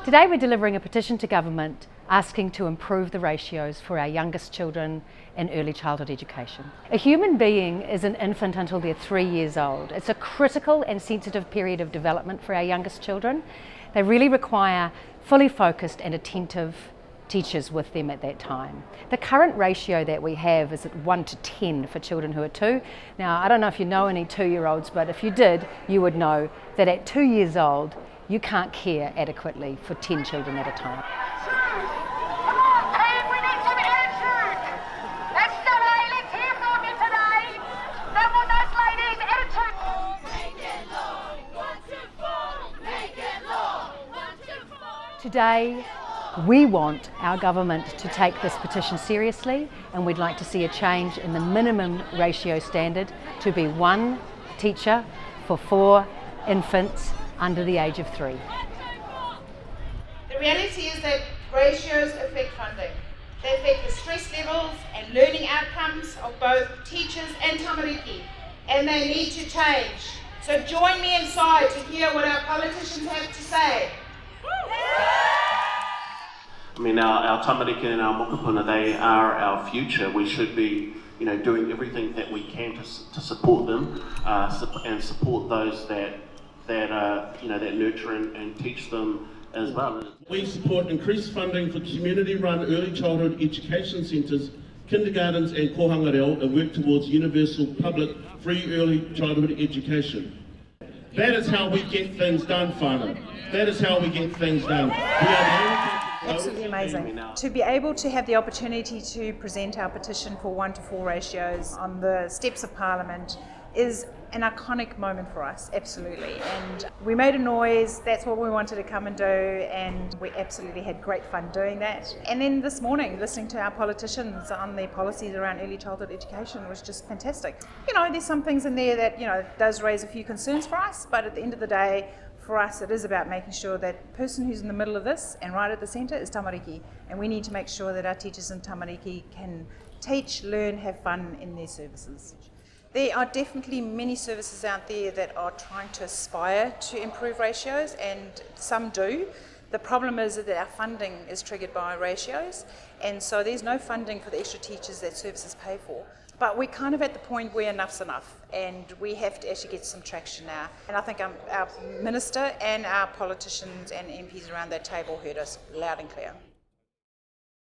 Today we're delivering a petition to government asking to improve the ratios for our youngest children in early childhood education. A human being is an infant until they're 3 years old. It's a critical and sensitive period of development for our youngest children. They really require fully focused and attentive teachers with them at that time. The current ratio that we have is at 1 to 10 for children who are 2. Now, I don't know if you know any 2-year-olds, but if you did, you would know that at 2 years old, you can't care adequately for 10 children at a time. Today, we want our government to take this petition seriously, and we'd like to see a change in the minimum ratio standard to be 1 teacher for 4 infants under the age of 3. The reality is that ratios affect funding. They affect the stress levels and learning outcomes of both teachers and tamariki, and they need to change. So join me inside to hear what our politicians have to say. I mean, our tamariki and our mokopuna, they are our future. We should be, doing everything that we can to support them and support those that nurture and teach them as well. We support increased funding for community-run early childhood education centres, kindergartens and kohanga reo, and work towards universal public free early childhood education. That is how we get things done, whānau. That is how we get things done. Absolutely amazing. To be able to have the opportunity to present our petition for 1 to 4 ratios on the steps of Parliament is an iconic moment for us, absolutely. And we made a noise, that's what we wanted to come and do, and we absolutely had great fun doing that. And then this morning, listening to our politicians on their policies around early childhood education was just fantastic. There's some things in there that, does raise a few concerns for us, but at the end of the day, for us, it is about making sure that the person who's in the middle of this and right at the centre is tamariki, and we need to make sure that our teachers in tamariki can teach, learn, have fun in their services. There are definitely many services out there that are trying to aspire to improve ratios, and some do. The problem is that our funding is triggered by ratios, and so there's no funding for the extra teachers that services pay for. But we're kind of at the point where enough's enough, and we have to actually get some traction now. And I think our Minister and our politicians and MPs around that table heard us loud and clear.